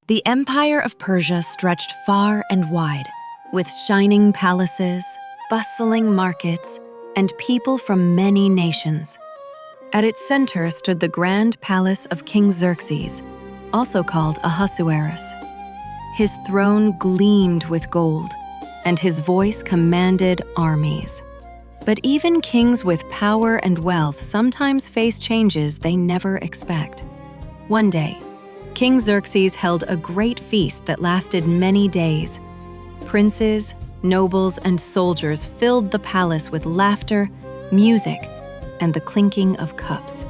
The empire of Persia stretched far and wide, with shining palaces, bustling markets, and people from many nations. At its center stood the grand palace of King Xerxes, also called Ahasuerus. His throne gleamed with gold, and his voice commanded armies. But even kings with power and wealth sometimes face changes they never expect. One day, King Xerxes held a great feast that lasted many days. Princes, nobles, and soldiers filled the palace with laughter, music, and the clinking of cups.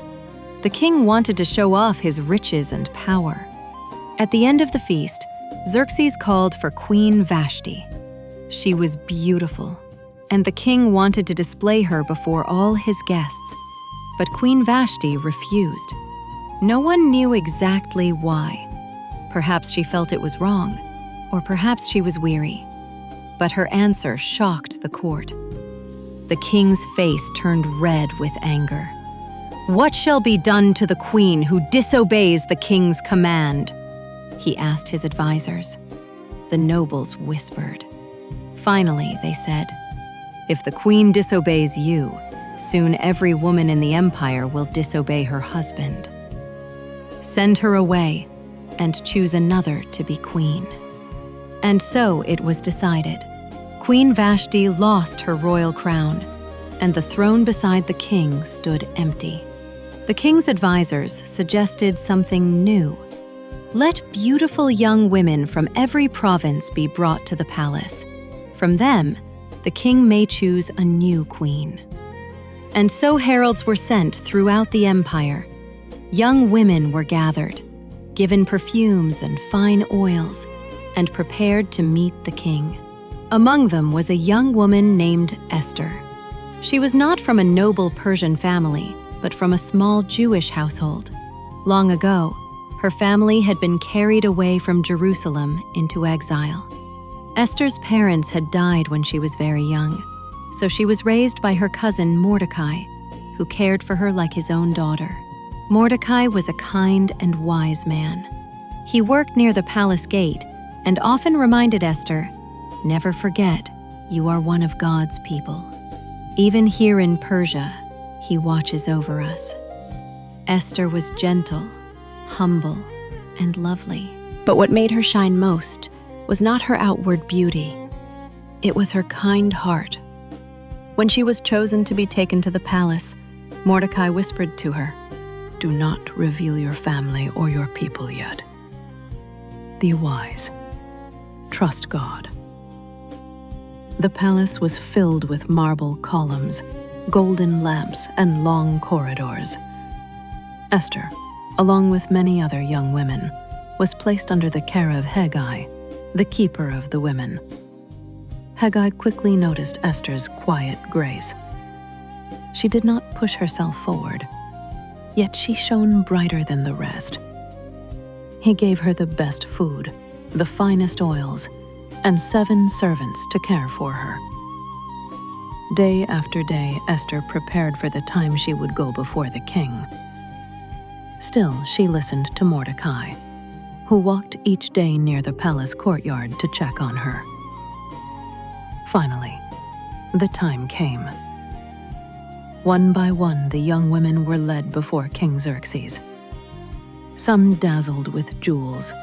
The king wanted to show off his riches and power. At the end of the feast, Xerxes called for Queen Vashti. She was beautiful, and the king wanted to display her before all his guests. But Queen Vashti refused. No one knew exactly why. Perhaps she felt it was wrong, or perhaps she was weary. But her answer shocked the court. The king's face turned red with anger. "What shall be done to the queen who disobeys the king's command?" he asked his advisors. The nobles whispered. Finally, they said, "If the queen disobeys you, soon every woman in the empire will disobey her husband. Send her away and choose another to be queen." And so it was decided. Queen Vashti lost her royal crown, and the throne beside the king stood empty. The king's advisors suggested something new. Let beautiful young women from every province be brought to the palace. From them, the king may choose a new queen. And so heralds were sent throughout the empire. Young women were gathered, given perfumes and fine oils, and prepared to meet the king. Among them was a young woman named Esther. She was not from a noble Persian family, but from a small Jewish household. Long ago, her family had been carried away from Jerusalem into exile. Esther's parents had died when she was very young, so she was raised by her cousin Mordecai, who cared for her like his own daughter. Mordecai was a kind and wise man. He worked near the palace gate and often reminded Esther, "Never forget, you are one of God's people. Even here in Persia, He watches over us." Esther was gentle, humble, and lovely. But what made her shine most was not her outward beauty. It was her kind heart. When she was chosen to be taken to the palace, Mordecai whispered to her, "Do not reveal your family or your people yet. Be wise. Trust God." The palace was filled with marble columns, golden lamps, and long corridors. Esther, along with many other young women, was placed under the care of Haggai, the keeper of the women. Haggai quickly noticed Esther's quiet grace. She did not push herself forward, yet she shone brighter than the rest. He gave her the best food, the finest oils, and 7 servants to care for her. Day after day, Esther prepared for the time she would go before the king. Still, she listened to Mordecai, who walked each day near the palace courtyard to check on her. Finally, the time came. One by one, the young women were led before King Xerxes. Some dazzled with jewels,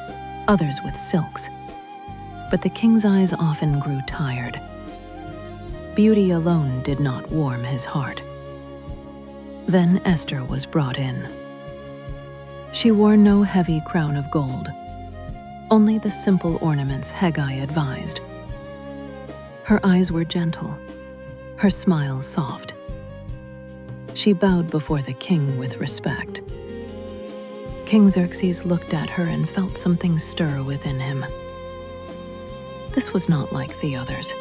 others with silks. But the king's eyes often grew tired. Beauty alone did not warm his heart. Then Esther was brought in. She wore no heavy crown of gold, only the simple ornaments Haggai advised. Her eyes were gentle, her smile soft. She bowed before the king with respect. King Xerxes looked at her and felt something stir within him. This was not like the others.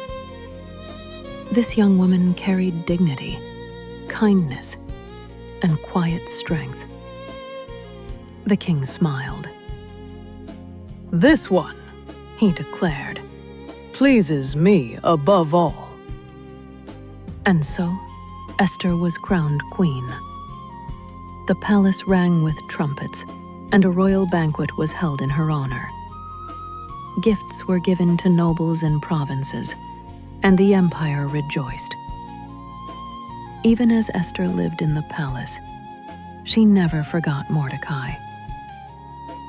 This young woman carried dignity, kindness, and quiet strength. The king smiled. "This one," he declared, "pleases me above all." And so, Esther was crowned queen. The palace rang with trumpets, and a royal banquet was held in her honor. gifts were given to nobles in provinces, and the empire rejoiced. Even as Esther lived in the palace, she never forgot Mordecai.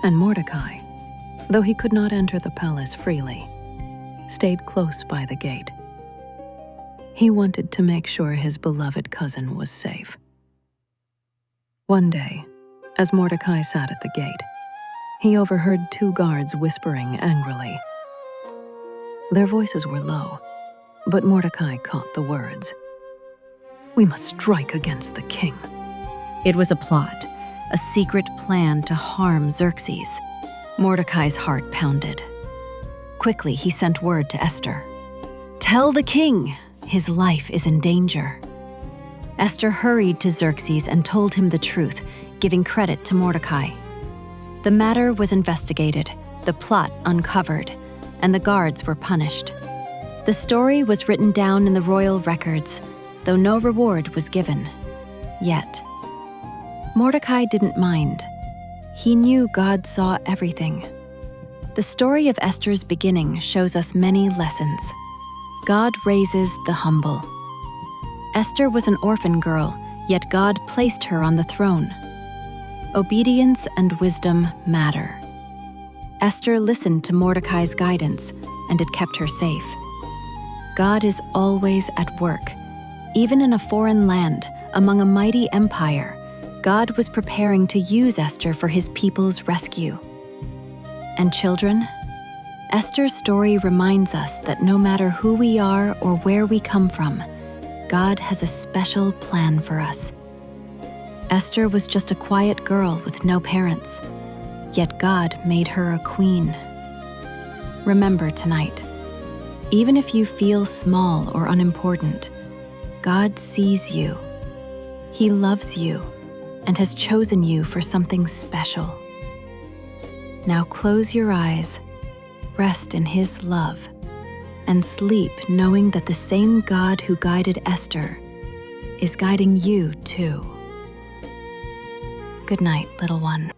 And Mordecai, though he could not enter the palace freely, stayed close by the gate. He wanted to make sure his beloved cousin was safe. One day, as Mordecai sat at the gate, he overheard two guards whispering angrily. Their voices were low, but Mordecai caught the words. "We must strike against the king." It was a plot, a secret plan to harm Xerxes. Mordecai's heart pounded. Quickly, he sent word to Esther. "Tell the king, his life is in danger." Esther hurried to Xerxes and told him the truth, giving credit to Mordecai. The matter was investigated, the plot uncovered, and the guards were punished. The story was written down in the royal records, though no reward was given. Yet, Mordecai didn't mind. He knew God saw everything. The story of Esther's beginning shows us many lessons. God raises the humble. Esther was an orphan girl, yet God placed her on the throne. Obedience and wisdom matter. Esther listened to Mordecai's guidance, and it kept her safe. God is always at work. Even in a foreign land, among a mighty empire, God was preparing to use Esther for his people's rescue. And children, Esther's story reminds us that no matter who we are or where we come from, God has a special plan for us. Esther was just a quiet girl with no parents, yet God made her a queen. Remember tonight, even if you feel small or unimportant, God sees you. He loves you and has chosen you for something special. Now close your eyes, rest in His love, and sleep knowing that the same God who guided Esther is guiding you too. Good night, little one.